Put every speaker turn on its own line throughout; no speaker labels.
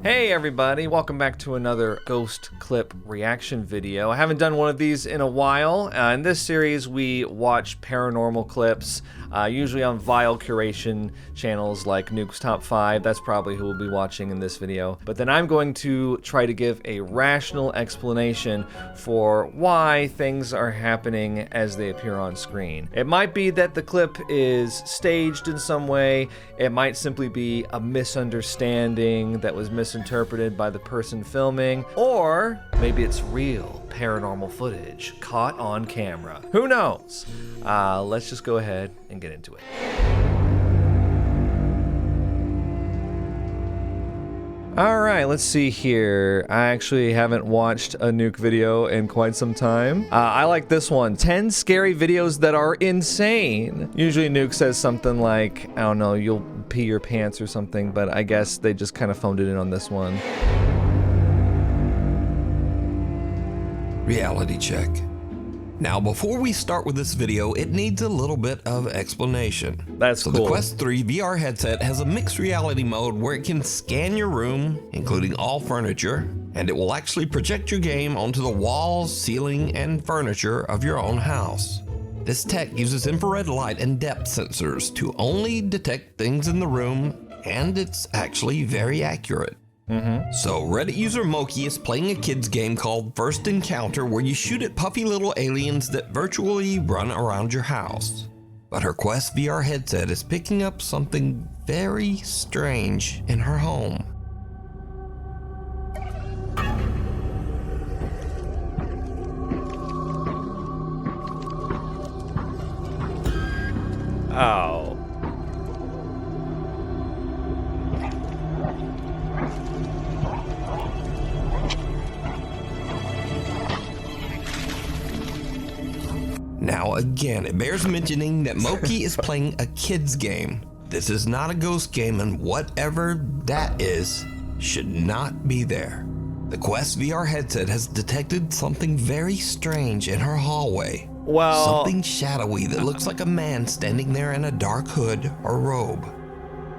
Hey everybody, welcome back to another ghost clip reaction video. I haven't done one of these in a while. In this series we watch paranormal clips, usually on vile curation channels like Nuke's Top 5. That's probably who we'll be watching in this video. But then I'm going to try to give a rational explanation for why things are happening as they appear on screen. It might be that the clip is staged in some way. It might simply be a misunderstanding that was misinterpreted by the person filming, or maybe it's real paranormal footage caught on camera. Who knows? Let's just go ahead and get into it. Alright, let's see here. I actually haven't watched a Nuke video in quite some time. I like this one. 10 scary videos that are insane. Usually Nuke says something like, I don't know, you'll pee your pants or something, but I guess they just kind of phoned it in on this one.
Reality check. Now, before we start with this video, it needs a little bit of explanation.
That's cool.
The Quest 3 VR headset has a mixed reality mode where it can scan your room, including all furniture, and it will actually project your game onto the walls, ceiling, and furniture of your own house. This tech uses infrared light and depth sensors to only detect things in the room, and it's actually very accurate. So Reddit user Moki is playing a kid's game called First Encounter, where you shoot at puffy little aliens that virtually run around your house. But her Quest VR headset is picking up something very strange in her home.
Oh.
Now again, it bears mentioning that Moki is playing a kid's game. This is not a ghost game, and whatever that is should not be there. The Quest VR headset has detected something very strange in her hallway.
Well,
something shadowy that looks like a man standing there in a dark hood or robe.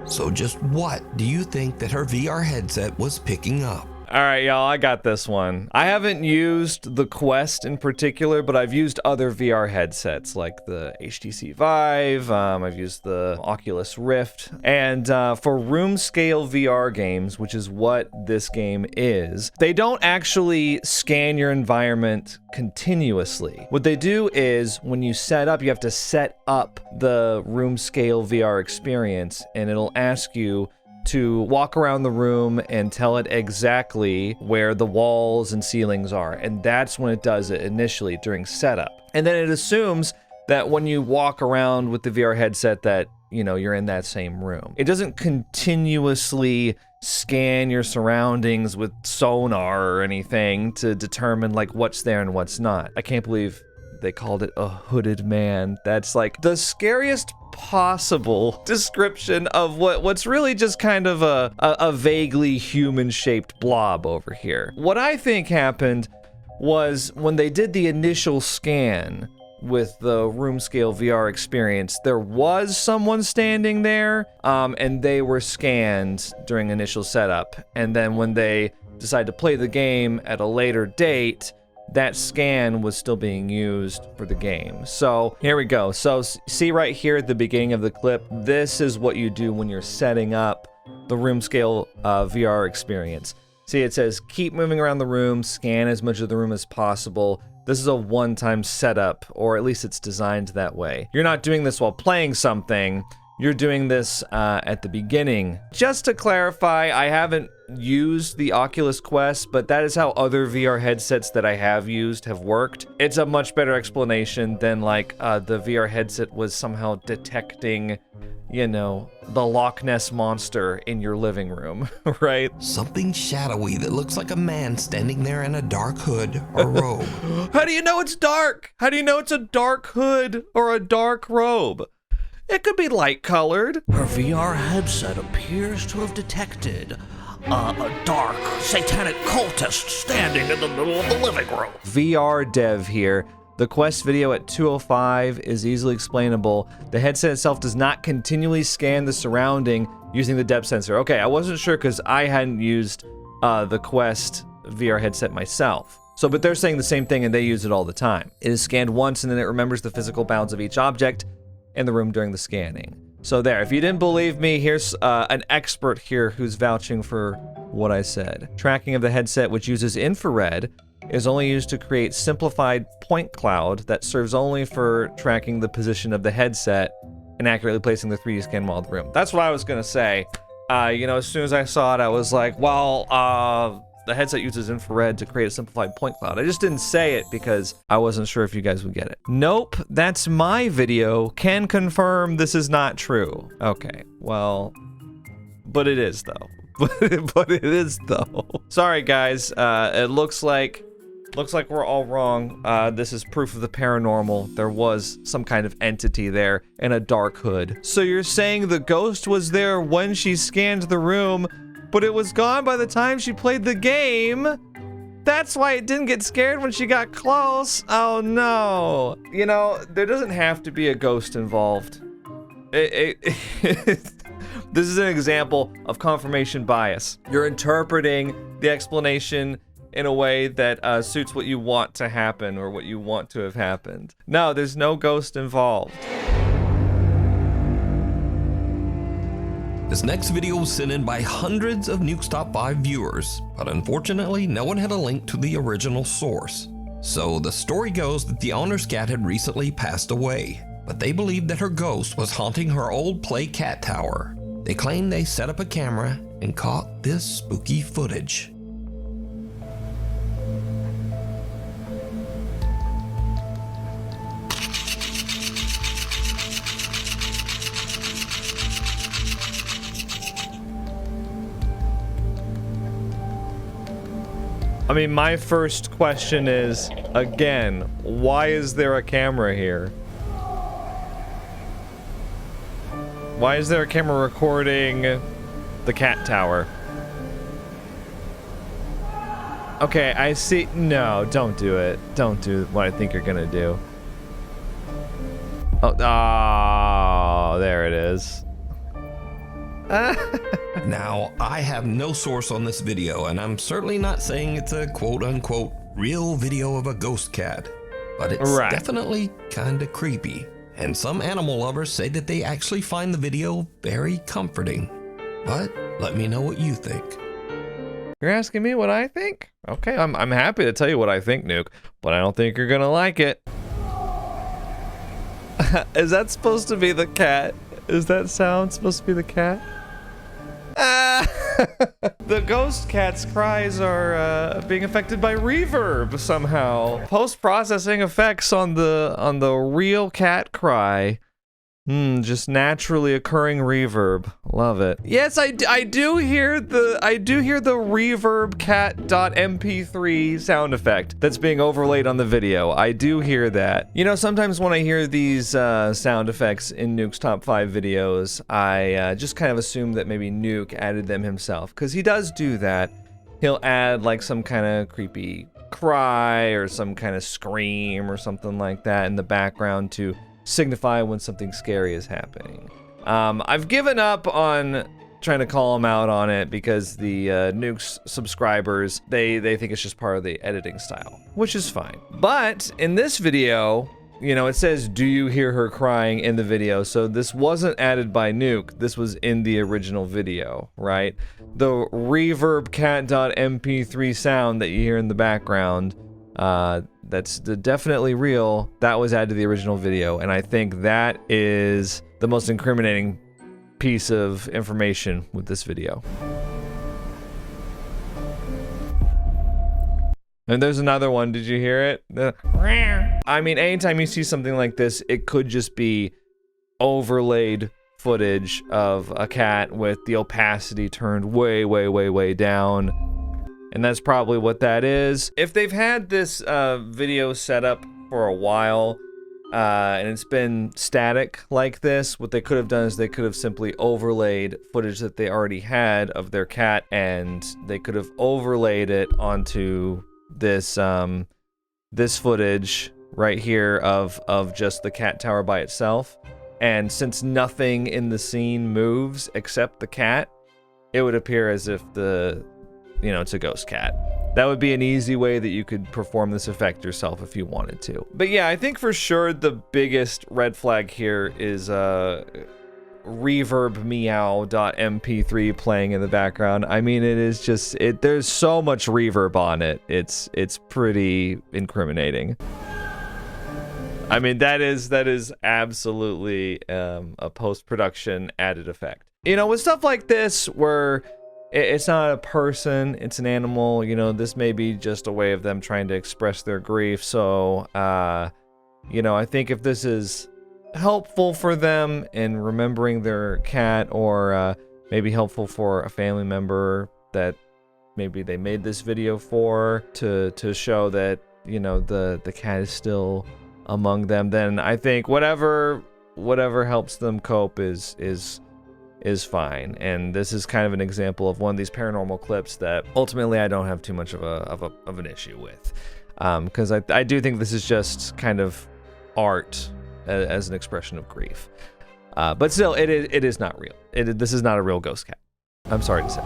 So just what do you think that her VR headset was picking up?
Alright, y'all, I got this one. I haven't used the Quest in particular, but I've used other VR headsets like the HTC Vive, I've used the Oculus Rift, and for room scale VR games, which is what this game is, they don't actually scan your environment continuously. What they do is, when you set up, you have to set up the room scale VR experience, and it'll ask you to walk around the room and tell it exactly where the walls and ceilings are. And that's when it does it initially during setup. And then it assumes that when you walk around with the VR headset that, you know, you're in that same room. It doesn't continuously scan your surroundings with sonar or anything to determine like what's there and what's not. I can't believe they called it a hooded man. That's like the scariest possible description of what's really just kind of a vaguely human-shaped blob over here. What I think happened was when they did the initial scan with the room scale VR experience, there was someone standing there, and they were scanned during initial setup. And then when they decided to play the game at a later date, that scan was still being used for the game. So here we go. So see right here at the beginning of the clip, this is what you do when you're setting up the room scale VR experience. See, it says keep moving around the room, scan as much of the room as possible. This is a one-time setup, or at least it's designed that way. You're not doing this while playing something. You're doing this at the beginning. Just to clarify, I haven't used the Oculus Quest, but that is how other VR headsets that I have used have worked. It's a much better explanation than like the VR headset was somehow detecting, you know, the Loch Ness Monster in your living room, right?
Something shadowy that looks like a man standing there in a dark hood or robe.
How do you know it's dark? How do you know it's a dark hood or a dark robe? It could be light colored.
Her VR headset appears to have detected a dark, satanic cultist standing in the middle of the living room.
VR dev here. The Quest video at 205 is easily explainable. The headset itself does not continually scan the surrounding using the depth sensor. Okay, I wasn't sure because I hadn't used the Quest VR headset myself. So, but they're saying the same thing and they use it all the time. It is scanned once and then it remembers the physical bounds of each object in the room during the scanning. So there, if you didn't believe me, here's an expert here who's vouching for what I said. Tracking of the headset, which uses infrared, is only used to create simplified point cloud that serves only for tracking the position of the headset and accurately placing the 3D scan while in the room. That's what I was gonna say. You know, as soon as I saw it, I was like, well, the headset uses infrared to create a simplified point cloud. I just didn't say it because I wasn't sure if you guys would get it. Nope, that's my video. Can confirm this is not true. Okay, well, but it is though. But it is though. Sorry guys, it looks like we're all wrong. This is proof of the paranormal. There was some kind of entity there in a dark hood. So you're saying the ghost was there when she scanned the room, but it was gone by the time she played the game? That's why it didn't get scared when she got close. Oh no. You know, there doesn't have to be a ghost involved. This is an example of confirmation bias. You're interpreting the explanation in a way that suits what you want to happen or what you want to have happened. No, there's no ghost involved.
This next video was sent in by hundreds of Nuke's Top 5 viewers, but unfortunately no one had a link to the original source. So the story goes that the owner's cat had recently passed away, but they believed that her ghost was haunting her old play cat tower. They claim they set up a camera and caught this spooky footage.
I mean, my first question is, again, why is there a camera here? Why is there a camera recording the cat tower? Okay, I see. No, don't do it. Don't do what I think you're gonna do. Oh, there it is.
Now, I have no source on this video, and I'm certainly not saying it's a quote-unquote real video of a ghost cat, but it's definitely kinda creepy. And some animal lovers say that they actually find the video very comforting. But let me know what you think.
You're asking me what I think? Okay, I'm happy to tell you what I think, Nuke, but I don't think you're gonna like it. Is that supposed to be the cat? Is that sound supposed to be the cat? The ghost cat's cries are being affected by reverb somehow. Post-processing effects on the real cat cry. Just naturally occurring reverb. Love it. Yes, I do hear the reverb cat.mp3 sound effect that's being overlaid on the video. I do hear that. You know, sometimes when I hear these sound effects in Nuke's Top 5 videos, I just kind of assume that maybe Nuke added them himself, because he does do that. He'll add like some kind of creepy cry or some kind of scream or something like that in the background to signify when something scary is happening. I've given up on trying to call him out on it because the Nuke's subscribers, they think it's just part of the editing style, which is fine. But in this video, you know, it says, do you hear her crying in the video? So this wasn't added by Nuke, this was in the original video, right? The reverb cat.mp3 sound that you hear in the background, that's definitely real. That was added to the original video, and I think that is the most incriminating piece of information with this video. And there's another one, did you hear it? I mean, anytime you see something like this, it could just be overlaid footage of a cat with the opacity turned way, way, way, way down. And that's probably what that is. If they've had this video set up for a while, and it's been static like this, what they could have done is they could have simply overlaid footage that they already had of their cat, and they could have overlaid it onto this this footage right here of just the cat tower by itself. And since nothing in the scene moves except the cat, it would appear as if it's a ghost cat. That would be an easy way that you could perform this effect yourself if you wanted to. But yeah, I think for sure the biggest red flag here is reverb meow.mp3 playing in the background. I mean, it is just, there's so much reverb on it. It's pretty incriminating. I mean, that is absolutely a post-production added effect. With stuff like this where it's not a person, it's an animal, this may be just a way of them trying to express their grief. So, I think if this is helpful for them in remembering their cat, or maybe helpful for a family member that maybe they made this video for to show that, the cat is still among them, then I think whatever helps them cope is fine. And this is kind of an example of one of these paranormal clips that ultimately I don't have too much of an issue with, because I do think this is just kind of art as an expression of grief, but still it is not real. This is not a real ghost cat, I'm sorry to say.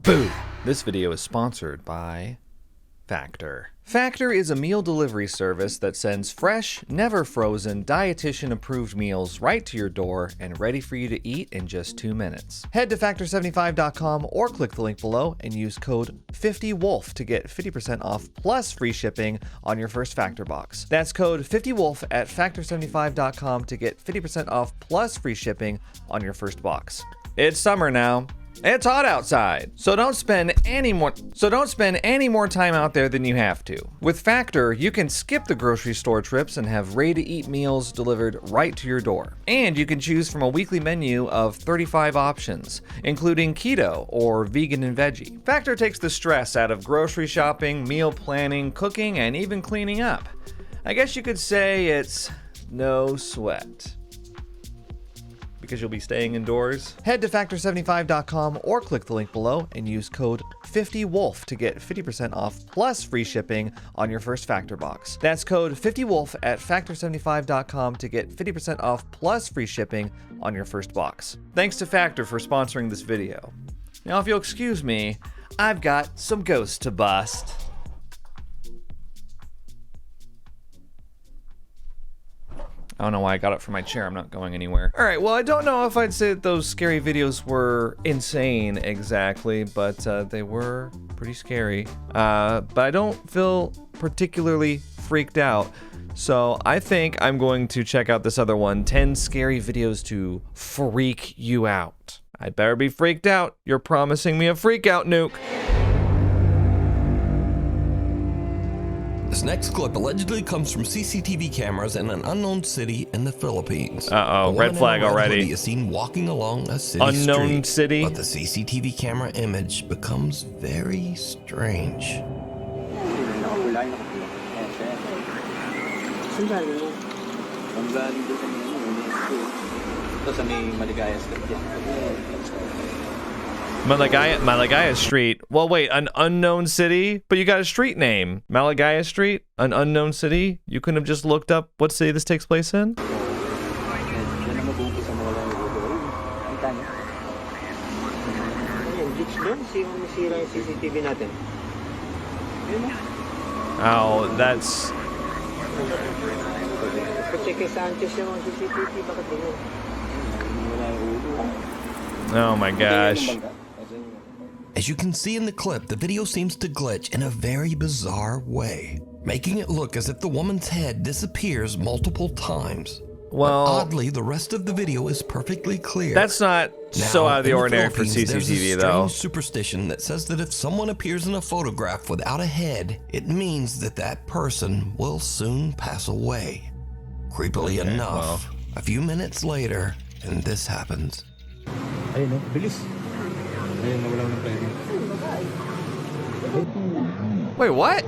Boom. This video is sponsored by Factor. Factor is a meal delivery service that sends fresh, never frozen, dietitian-approved meals right to your door and ready for you to eat in just 2 minutes. Head to factor75.com or click the link below and use code 50WOLF to get 50% off plus free shipping on your first Factor box. That's code 50WOLF at factor75.com to get 50% off plus free shipping on your first box. It's summer now. It's hot outside, so don't spend any more time out there than you have to. With Factor, you can skip the grocery store trips and have ready-to-eat meals delivered right to your door. And you can choose from a weekly menu of 35 options, including keto or vegan and veggie. Factor takes the stress out of grocery shopping, meal planning, cooking, and even cleaning up. I guess you could say it's no sweat, because you'll be staying indoors. Head to factor75.com or click the link below and use code 50WOLF to get 50% off plus free shipping on your first Factor box. That's code 50WOLF at factor75.com to get 50% off plus free shipping on your first box. Thanks to Factor for sponsoring this video. Now, if you'll excuse me, I've got some ghosts to bust. I don't know why I got up from my chair. I'm not going anywhere. All right, well, I don't know if I'd say that those scary videos were insane exactly, but they were pretty scary. But I don't feel particularly freaked out. So I think I'm going to check out this other one, 10 scary videos to freak you out. I'd better be freaked out. You're promising me a freak out, Nuke.
This next clip allegedly comes from CCTV cameras in an unknown city in the Philippines.
Uh-oh, red flag already.
He is seen walking along a city
unknown
street,
city?
but the CCTV camera image becomes very strange.
Malagaya Street. Well, wait, an unknown city? But you got a street name. Malagaya Street? An unknown city? You couldn't have just looked up what city this takes place in? Oh, that's... Oh my gosh.
As you can see in the clip, the video seems to glitch in a very bizarre way, making it look as if the woman's head disappears multiple times.
Well,
but oddly, the rest of the video is perfectly clear.
That's not so out of the ordinary for CCTV,
there's a
though.
strange superstition that says that if someone appears in a photograph without a head, it means that that person will soon pass away. Creepily enough, a few minutes later, and this happens.
Ayun, no? Bilis. Ayun, nawala ng pera.
Wait, what?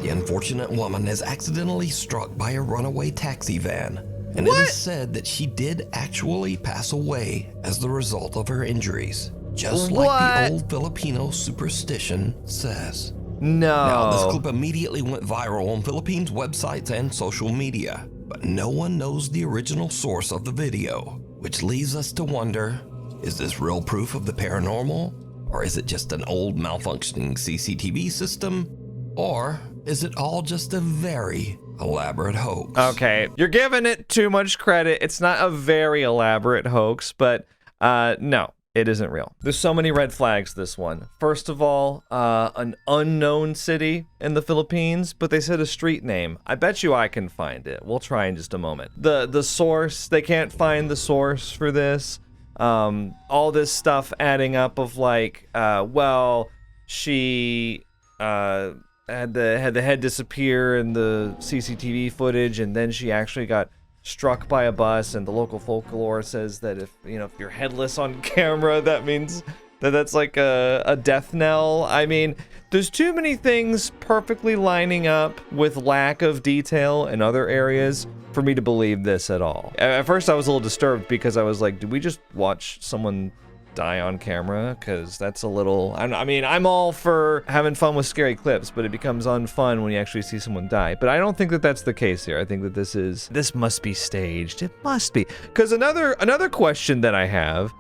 The unfortunate woman is accidentally struck by a runaway taxi van, and
What?
it is said that she did actually pass away as the result of her injuries, just like the
What?
old Filipino superstition says. Now, this
No.
clip immediately went viral on Philippines websites and social media, but no one knows the original source of the video, which leaves us to wonder, is this real proof of the paranormal? Or is it just an old malfunctioning CCTV system? Or is it all just a very elaborate hoax?
Okay, you're giving it too much credit. It's not a very elaborate hoax, but no, it isn't real. There's so many red flags, this one. First of all, an unknown city in the Philippines, but they said a street name. I bet you I can find it. We'll try in just a moment. The source, they can't find the source for this. All this stuff adding up of like, well, she had the head disappear in the CCTV footage, and then she actually got struck by a bus, and the local folklore says that if you're headless on camera, that means that's like a death knell. I mean, there's too many things perfectly lining up with lack of detail in other areas for me to believe this at all. At first I was a little disturbed because I was like, did we just watch someone die on camera? Because that's a little, I mean, I'm all for having fun with scary clips, but it becomes unfun when you actually see someone die. But I don't think that that's the case here. I think that this must be staged. It must be. Because another question that I have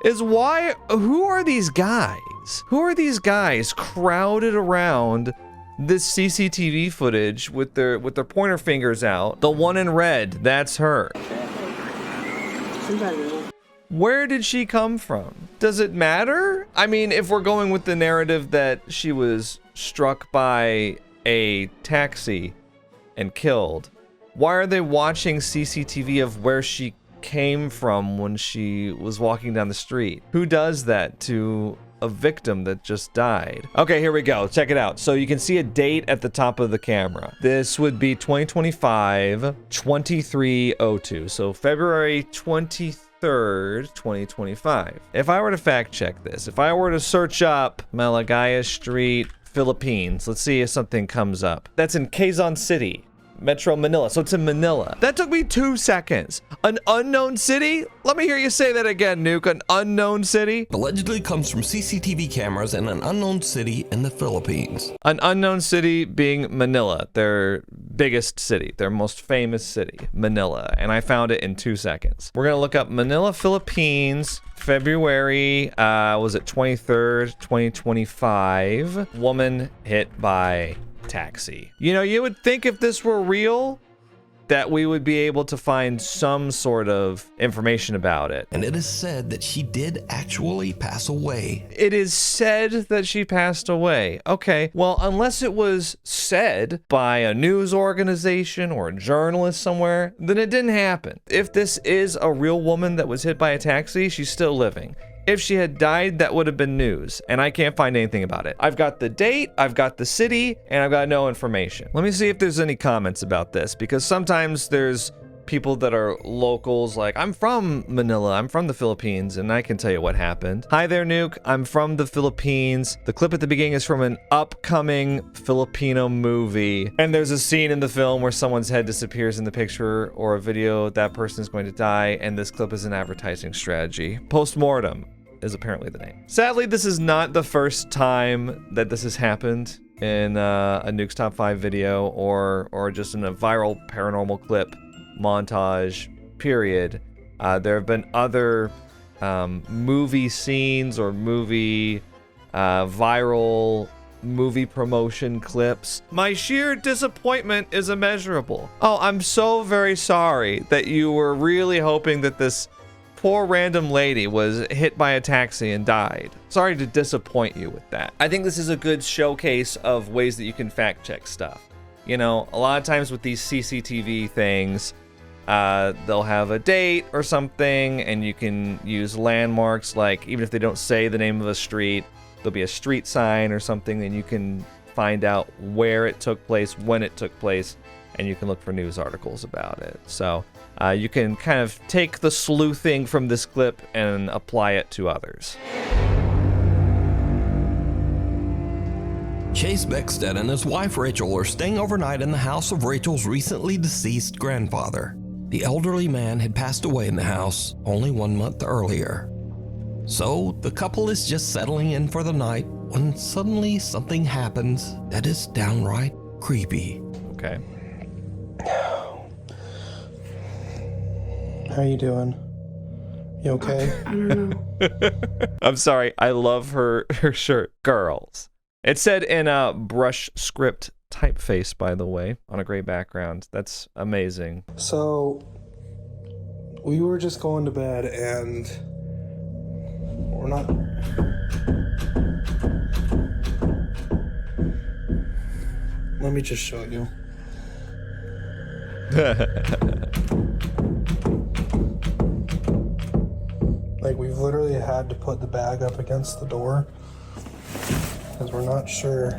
is who are these guys? Who are these guys crowded around this CCTV footage with their pointer fingers out? The one in red, that's her. Where did she come from? Does it matter? I mean, if we're going with the narrative that she was struck by a taxi and killed, why are they watching CCTV of where she came from when she was walking down the street? Who does that to a victim that just died? Okay, here we go. Check it out. So you can see a date at the top of the camera. This would be 2025, 2302. So February 23rd, 2025. If I were to fact check this, if I were to search up Malagaya Street, Philippines, let's see if something comes up. That's in Quezon City, Metro Manila. So it's in Manila. That took me 2 seconds. An unknown city? Let me hear you say that again, Nuke. An unknown city?
Allegedly comes from CCTV cameras in an unknown city in the Philippines.
An unknown city being Manila, their biggest city, their most famous city, Manila. And I found it in 2 seconds. We're gonna look up Manila, Philippines, February, was it 23rd, 2025. Woman hit by taxi. You would think if this were real that we would be able to find some sort of information about it.
And it is said that she did actually pass away.
It is said that she passed away. Okay, well, unless it was said by a news organization or a journalist somewhere, then it didn't happen. If this is a real woman that was hit by a taxi, she's still living. If she had died, that would have been news, and I can't find anything about it. I've got the date, I've got the city, and I've got no information. Let me see if there's any comments about this, because sometimes there's people that are locals, like, I'm from Manila, I'm from the Philippines, and I can tell you what happened. Hi there, Nuke, I'm from the Philippines. The clip at the beginning is from an upcoming Filipino movie, and there's a scene in the film where someone's head disappears in the picture or a video, that person is going to die, and this clip is an advertising strategy. Postmortem is apparently the name. Sadly, this is not the first time that this has happened in a Nuke's Top 5 video or just in a viral paranormal clip montage, period. There have been other movie scenes or viral movie promotion clips. My sheer disappointment is immeasurable. Oh, I'm so very sorry that you were really hoping that this poor random lady was hit by a taxi and died. Sorry to disappoint you with that. I think this is a good showcase of ways that you can fact check stuff. A lot of times with these CCTV things, they'll have a date or something, and you can use landmarks, like even if they don't say the name of a street, there'll be a street sign or something, and you can find out where it took place, when it took place, and you can look for news articles about it. So you can kind of take the sleuthing from this clip and apply it to others.
Chase Beckstead and his wife Rachel are staying overnight in the house of Rachel's recently deceased grandfather. The elderly man had passed away in the house only 1 month earlier. So the couple is just settling in for the night when suddenly something happens that is downright creepy.
Okay.
How you doing? You okay?
I don't know.
I'm sorry. I love her shirt. Girls. It said in a brush script typeface, by the way, on a gray background. That's amazing.
So, we were just going to bed and we're not... Let me just show you. Like, we've literally had to put the bag up against the door because we're not sure.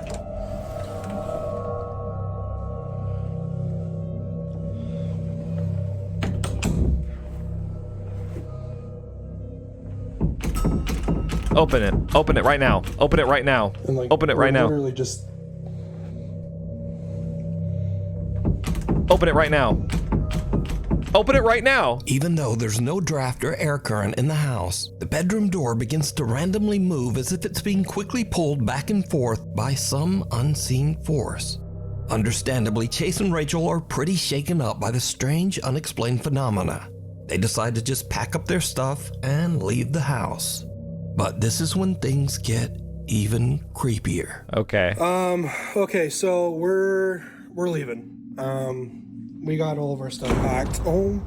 Open it. Open it right now. Open it right now.
And like,
Open it right now.
Literally just...
Open it right now. Open it right now.
Even though there's no draft or air current in the house, the bedroom door begins to randomly move as if it's being quickly pulled back and forth by some unseen force. Understandably, Chase and Rachel are pretty shaken up by the strange, unexplained phenomena. They decide to just pack up their stuff and leave the house. But this is when things get even creepier.
Okay.
Okay, so we're leaving. We got all of our stuff packed. Oh.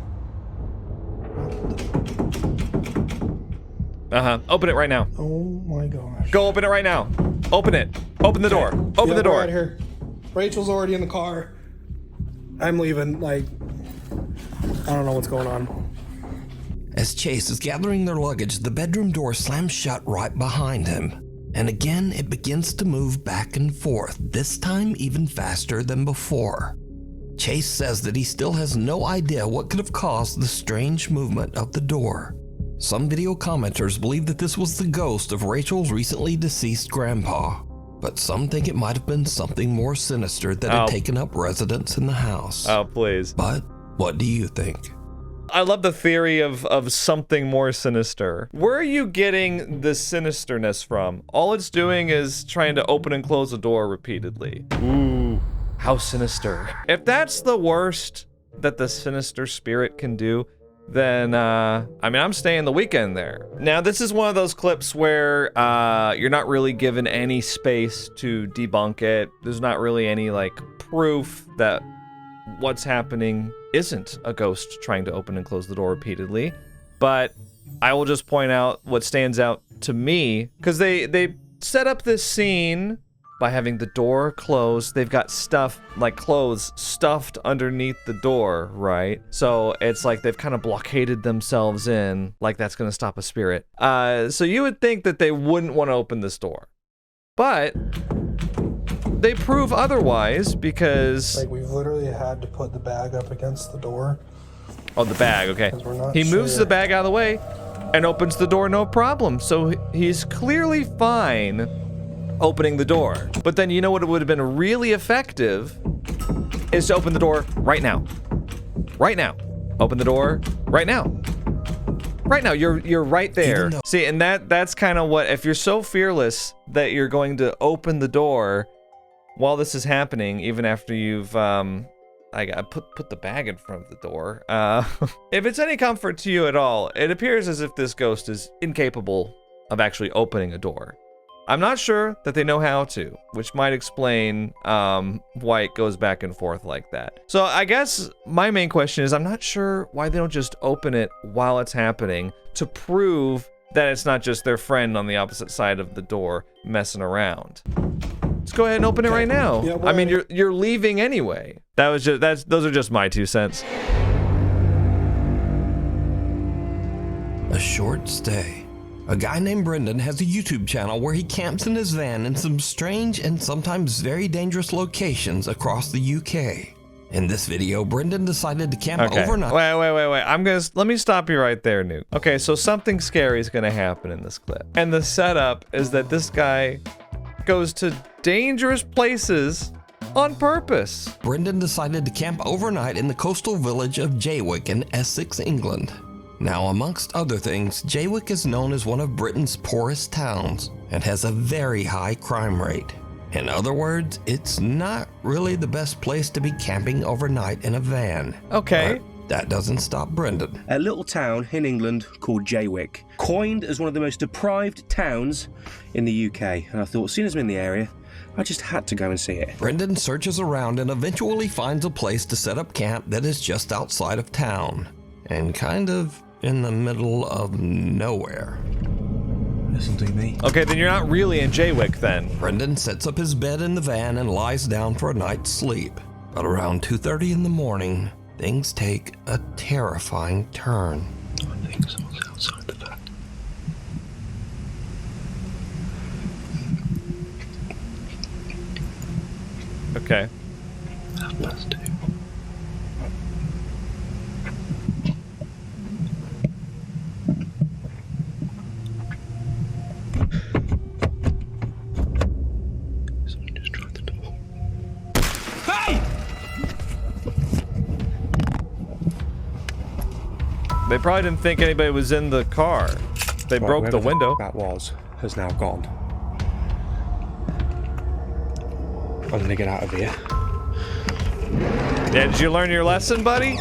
Open it right now.
Oh my gosh.
Go open it right now. Open it. Open the door. Open the door.
Right here. Rachel's already in the car. I'm leaving. Like, I don't know what's going on.
As Chase is gathering their luggage, the bedroom door slams shut right behind him. And again, it begins to move back and forth, this time even faster than before. Chase says that he still has no idea what could have caused the strange movement of the door. Some video commenters believe that this was the ghost of Rachel's recently deceased grandpa, but some think it might have been something more sinister that had taken up residence in the house.
Oh, please.
But what do you think?
I love the theory of something more sinister. Where are you getting the sinisterness from? All it's doing is trying to open and close the door repeatedly. Ooh, how sinister. If that's the worst that the sinister spirit can do, then, I mean, I'm staying the weekend there. Now, this is one of those clips where you're not really given any space to debunk it. There's not really any, like, proof that what's happening isn't a ghost trying to open and close the door repeatedly. But I will just point out what stands out to me, because they set up this scene by having the door closed. They've got stuff like clothes stuffed underneath the door, right? So it's like they've kind of blockaded themselves in, like that's gonna stop a spirit. So you would think that they wouldn't want to open this door, but they prove otherwise, because
Like, we've literally had to put the bag up against the door.
oh, the bag, okay.
'Cause we're not
He moves
sure.
the bag out of the way and opens the door, no problem. So he's clearly fine opening the door. But then you know what would have been really effective is to open the door right now. Right now. Open the door right now. Right now, you're right there. See, and that's kind of what, if you're so fearless that you're going to open the door while this is happening, even after you've I put the bag in front of the door. If it's any comfort to you at all, it appears as if this ghost is incapable of actually opening a door. I'm not sure that they know how to, which might explain why it goes back and forth like that. So I guess my main question is, I'm not sure why they don't just open it while it's happening to prove that it's not just their friend on the opposite side of the door messing around. Let's go ahead and open it right now.
Yeah,
I mean, you're leaving anyway. Those are just my 2 cents.
A short stay. A guy named Brendan has a YouTube channel where he camps in his van in some strange and sometimes very dangerous locations across the UK. In this video, Brendan decided to camp overnight.
Wait. Let me stop you right there, Nuke. Okay, so something scary is gonna happen in this clip. And the setup is that this guy goes to dangerous places on purpose.
Brendan decided to camp overnight in the coastal village of Jaywick in Essex, England. Now, amongst other things, Jaywick is known as one of Britain's poorest towns and has a very high crime rate. In other words, it's not really the best place to be camping overnight in a van.
Okay.
But that doesn't stop Brendan.
A little town in England called Jaywick, coined as one of the most deprived towns in the UK. And I thought, as soon as I'm in the area, I just had to go and see it.
Brendan searches around and eventually finds a place to set up camp that is just outside of town and kind of in the middle of nowhere.
This'll do me.
Okay, then you're not really in Jaywick then.
Brendan sets up his bed in the van and lies down for a night's sleep. But around 2:30 in the morning, things take a terrifying turn.
I think someone's outside the van.
Okay.
That must do. Someone just tried the door. Hey!
They probably didn't think anybody was in the car. They broke the
Whoever
window.
That was has now gone. I'm gonna get out of here.
Yeah, did you learn your lesson, buddy?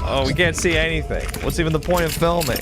Oh, we can't see anything. What's even the point of filming?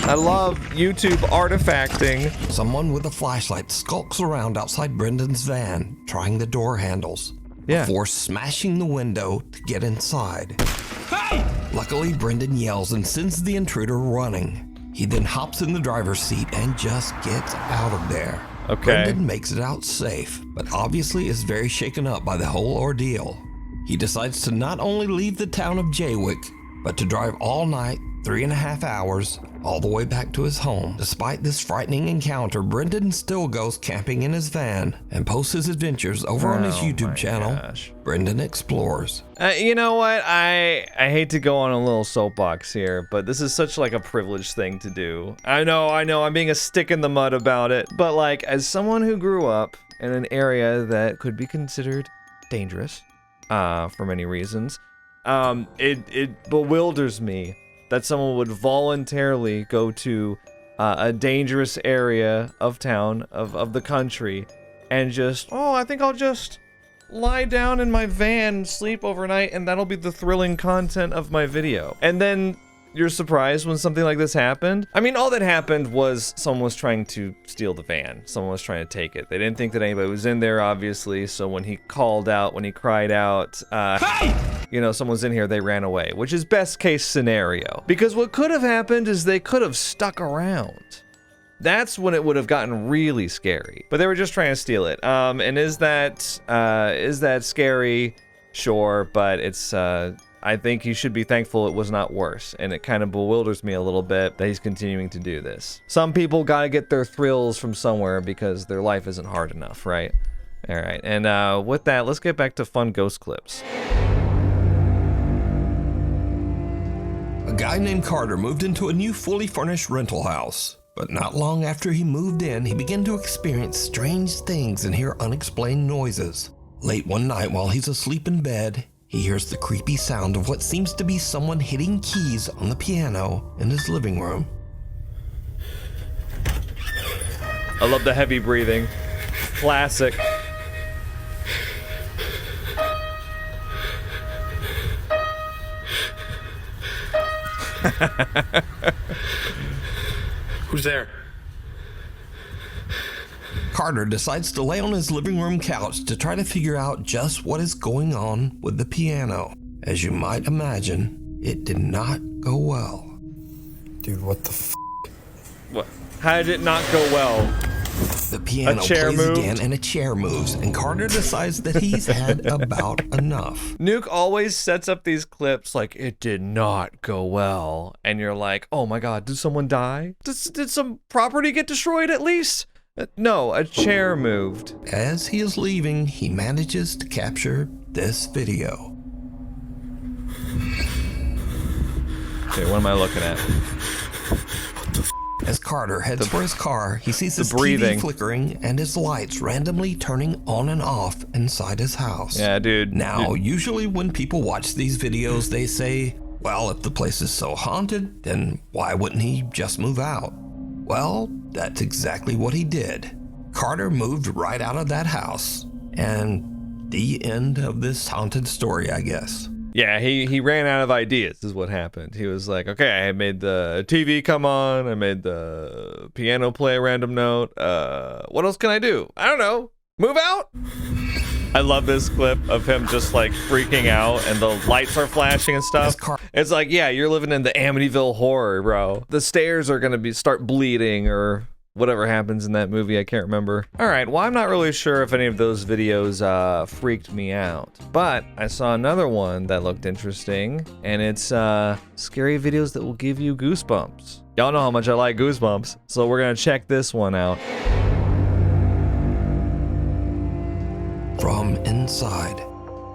I love YouTube artifacting.
Someone with a flashlight skulks around outside Brendan's van, trying the door handles,
Yeah.
before smashing the window to get inside. Hey! Luckily, Brendan yells and sends the intruder running. He then hops in the driver's seat and just gets out of there.
Okay.
Brendan makes it out safe, but obviously is very shaken up by the whole ordeal. He decides to not only leave the town of Jaywick, but to drive all night, 3.5 hours, all the way back to his home. Despite this frightening encounter, Brendan still goes camping in his van and posts his adventures over on his
Oh
YouTube
my
channel,
gosh.
Brendan Explores.
You know what? I hate to go on a little soapbox here, but this is such like a privileged thing to do. I know, I'm being a stick in the mud about it, but like as someone who grew up in an area that could be considered dangerous, for many reasons, it bewilders me that someone would voluntarily go to a dangerous area of town, of the country, and just, oh, I think I'll just lie down in my van, sleep overnight, and that'll be the thrilling content of my video. And then you're surprised when something like this happened? I mean, all that happened was someone was trying to steal the van. Someone was trying to take it. They didn't think that anybody was in there, obviously, so when he called out, when he cried out, hey! You know, someone's in here, they ran away, which is best case scenario. Because what could have happened is they could have stuck around. That's when it would have gotten really scary. But they were just trying to steal it. And is that scary? Sure, but it's, I think he should be thankful it was not worse, and it kind of bewilders me a little bit that he's continuing to do this. Some people gotta get their thrills from somewhere because their life isn't hard enough, right? All right, and with that, let's get back to fun ghost clips.
A guy named Carter moved into a new fully furnished rental house. But not long after he moved in, he began to experience strange things and hear unexplained noises. Late one night while he's asleep in bed, he hears the creepy sound of what seems to be someone hitting keys on the piano in his living room.
I love the heavy breathing. Classic.
Who's there?
Carter decides to lay on his living room couch to try to figure out just what is going on with the piano. As you might imagine, it did not go well.
Dude, what the f?
What? How did it not go well?
The piano
chair
plays
moved.
again and a chair moves, and Carter decides that he's had about enough.
Nuke always sets up these clips like, it did not go well. And you're like, oh my god, did someone die? Did some property get destroyed at least? No, a chair moved.
As he is leaving, he manages to capture this video.
Okay, what am I looking at?
As Carter heads for his car, he sees his
breathing.
TV flickering and his lights randomly turning on and off inside his house.
Yeah, dude.
Now, usually when people watch these videos, they say, well, if the place is so haunted, then why wouldn't he just move out? Well, that's exactly what he did. Carter moved right out of that house. And the end of this haunted story, I guess.
Yeah, he ran out of ideas is what happened. He was like, okay, I made the TV come on. I made the piano play a random note. What else can I do? I don't know. Move out? I love this clip of him just like freaking out and the lights are flashing and stuff. It's like, yeah, you're living in the Amityville horror, bro. The stairs are going to start bleeding or whatever happens in that movie, I can't remember. All right, well, I'm not really sure if any of those videos freaked me out, but I saw another one that looked interesting, and it's scary videos that will give you goosebumps. Y'all know how much I like goosebumps, so we're gonna check this one out.
From inside.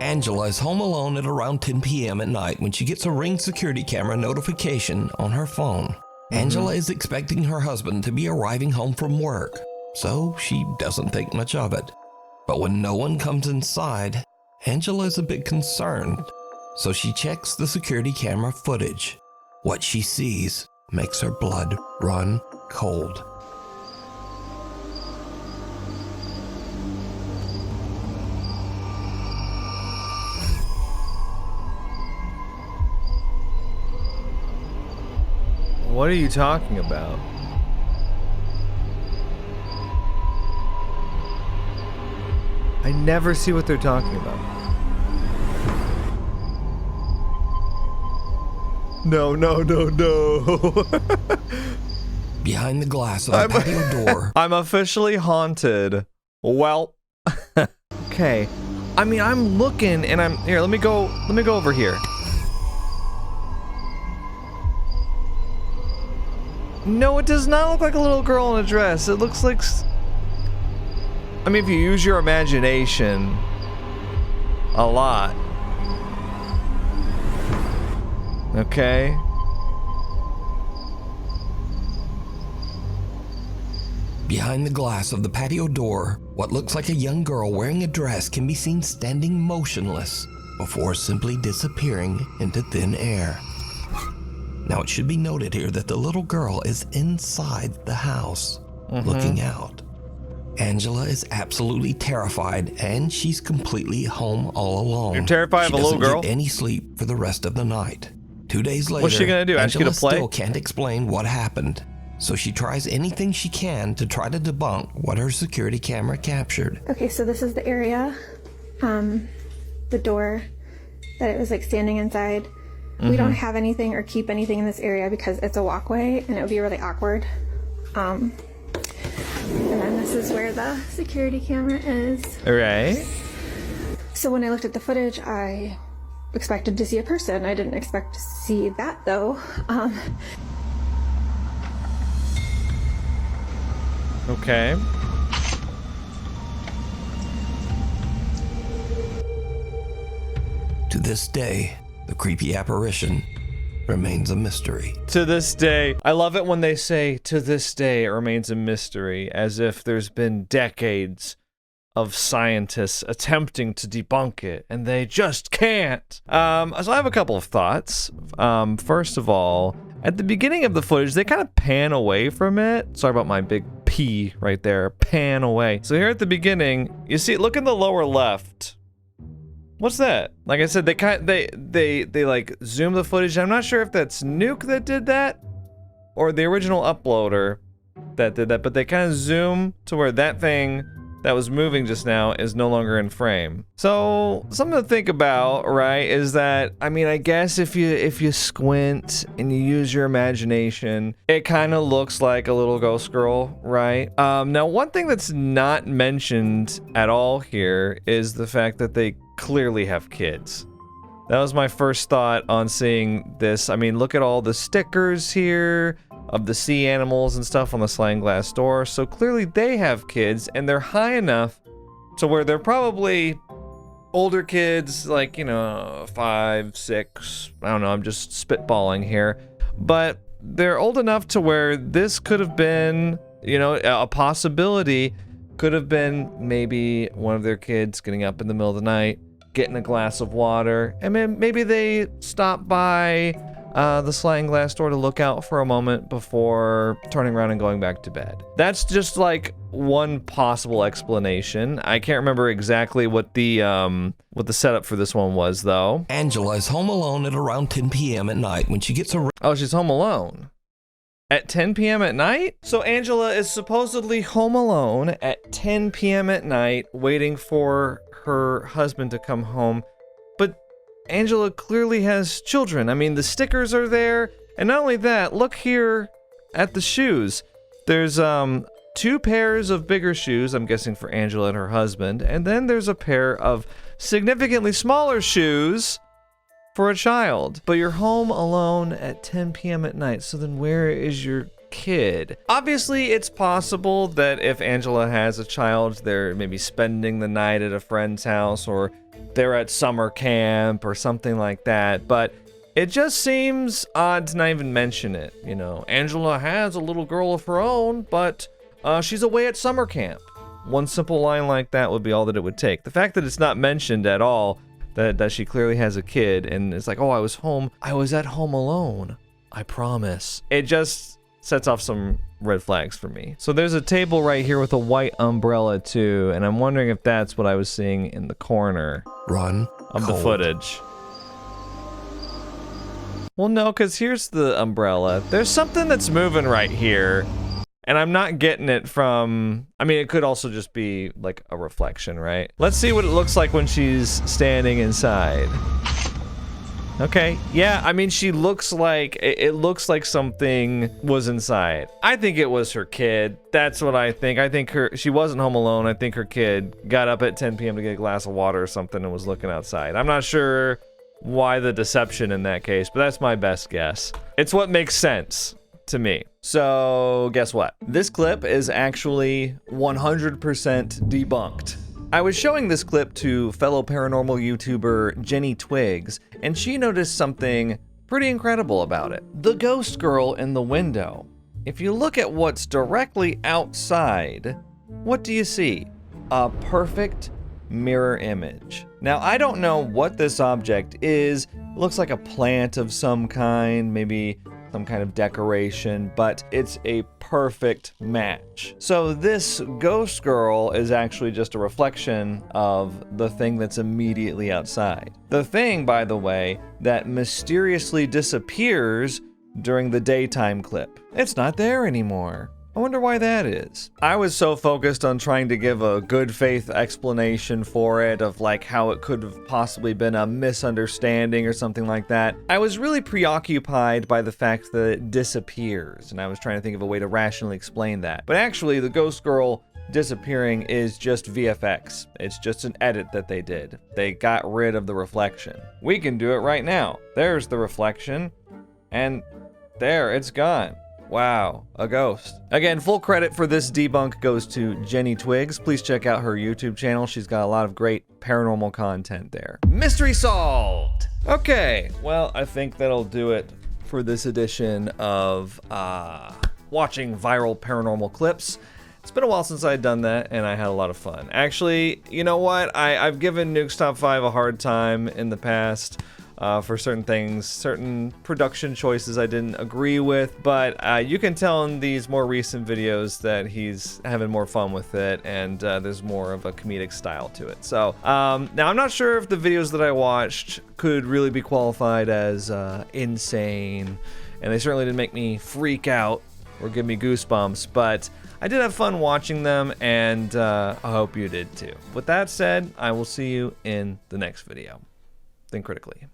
Angela is home alone at around 10 p.m. at night when she gets a Ring security camera notification on her phone. Angela is expecting her husband to be arriving home from work, so she doesn't think much of it. But when no one comes inside, Angela is a bit concerned, so she checks the security camera footage. What she sees makes her blood run cold.
What are you talking about? I never see what they're talking about. No.
Behind the glass of the patio door.
I'm officially haunted. Well, okay. I mean, I'm looking and here, let me go over here. No, it does not look like a little girl in a dress. It looks like... I mean, if you use your imagination a lot. Okay.
Behind the glass of the patio door, what looks like a young girl wearing a dress can be seen standing motionless before simply disappearing into thin air. Now, it should be noted here that the little girl is inside the house, looking out. Angela is absolutely terrified, and she's completely home all alone.
You're terrified of a little girl?
She doesn't get any sleep for the rest of the night. 2 days later,
what's she gonna do? Ask you to
Angela
play?
still can't explain what happened, so she tries anything she can to try to debunk what her security camera captured.
Okay, so this is the area, the door that it was like standing inside. We don't have anything or keep anything in this area because it's a walkway and it would be really awkward. And then this is where the security camera is.
All right.
So when I looked at the footage, I expected to see a person. I didn't expect to see that though.
Okay.
To this day, the creepy apparition remains a mystery.
To this day. I love it when they say, to this day, it remains a mystery, as if there's been decades of scientists attempting to debunk it, and they just can't. So I have a couple of thoughts. First of all, at the beginning of the footage, they kind of pan away from it. Sorry about my big P right there. Pan away. So here at the beginning, you see, look in the lower left. What's that? Like I said, they like zoom the footage. I'm not sure if that's Nuke that did that or the original uploader that did that, but they kind of zoom to where that thing that was moving just now is no longer in frame. So something to think about, right, is that, I mean, I guess if you squint and you use your imagination, it kind of looks like a little ghost girl, right? Now, one thing that's not mentioned at all here is the fact that they clearly have kids. That was my first thought on seeing this. I mean, look at all the stickers here of the sea animals and stuff on the sliding glass door. So clearly they have kids, and they're high enough to where they're probably older kids, like, you know, 5, 6, I don't know, I'm just spitballing here. But they're old enough to where this could have been, you know, a possibility could have been maybe one of their kids getting up in the middle of the night, getting a glass of water, and maybe they stopped by the sliding glass door to look out for a moment before turning around and going back to bed. That's just like one possible explanation. I can't remember exactly what the setup for this one was, though.
Angela is home alone at around 10 p.m. at night when she gets a...
Oh, she's home alone at 10 p.m. at night? So Angela is supposedly home alone at 10 p.m. at night, waiting for her husband to come home. But Angela clearly has children. I mean, the stickers are there. And not only that, look here at the shoes. There's 2 pairs of bigger shoes, I'm guessing for Angela and her husband. And then there's a pair of significantly smaller shoes for a child. But you're home alone at 10 p.m. at night. So then where is your kid? Obviously, it's possible that if Angela has a child, they're maybe spending the night at a friend's house, or they're at summer camp or something like that, but it just seems odd to not even mention it. You know, Angela has a little girl of her own, but she's away at summer camp. One simple line like that would be all that it would take. The fact that it's not mentioned at all, that she clearly has a kid, and it's like, oh, I was at home alone, I promise. It just sets off some red flags for me. So there's a table right here with a white umbrella too, and I'm wondering if that's what I was seeing in the corner of the footage. Well, no, because here's the umbrella. There's something that's moving right here, and I'm not getting it from... I mean, it could also just be like a reflection, right? Let's see what it looks like when she's standing inside. Okay, yeah, I mean, she looks like, it looks like something was inside. I think it was her kid. That's what I think. I think she wasn't home alone. I think her kid got up at 10 p.m. to get a glass of water or something and was looking outside. I'm not sure why the deception in that case, but that's my best guess. It's what makes sense to me. So, guess what? This clip is actually 100% debunked. I was showing this clip to fellow paranormal YouTuber Jenny Twigs, and she noticed something pretty incredible about it. The ghost girl in the window. If you look at what's directly outside, what do you see? A perfect mirror image. Now, I don't know what this object is. It looks like a plant of some kind, maybe some kind of decoration, but it's a perfect match. So this ghost girl is actually just a reflection of the thing that's immediately outside. The thing, by the way, that mysteriously disappears during the daytime clip. It's not there anymore. I wonder why that is. I was so focused on trying to give a good faith explanation for it, of like how it could have possibly been a misunderstanding or something like that. I was really preoccupied by the fact that it disappears, and I was trying to think of a way to rationally explain that. But actually, the ghost girl disappearing is just VFX. It's just an edit that they did. They got rid of the reflection. We can do it right now. There's the reflection, and there, it's gone. Wow, a ghost. Again, full credit for this debunk goes to Jenny Twigs. Please check out her YouTube channel. She's got a lot of great paranormal content there. Mystery solved! Okay, well, I think that'll do it for this edition of watching viral paranormal clips. It's been a while since I'd done that, and I had a lot of fun. Actually, you know what? I've given Nuke's Top 5 a hard time in the past. For certain things, certain production choices I didn't agree with, but you can tell in these more recent videos that he's having more fun with it, and there's more of a comedic style to it. So now I'm not sure if the videos that I watched could really be qualified as insane, and they certainly didn't make me freak out or give me goosebumps, but I did have fun watching them, and I hope you did too. With that said, I will see you in the next video. Think critically.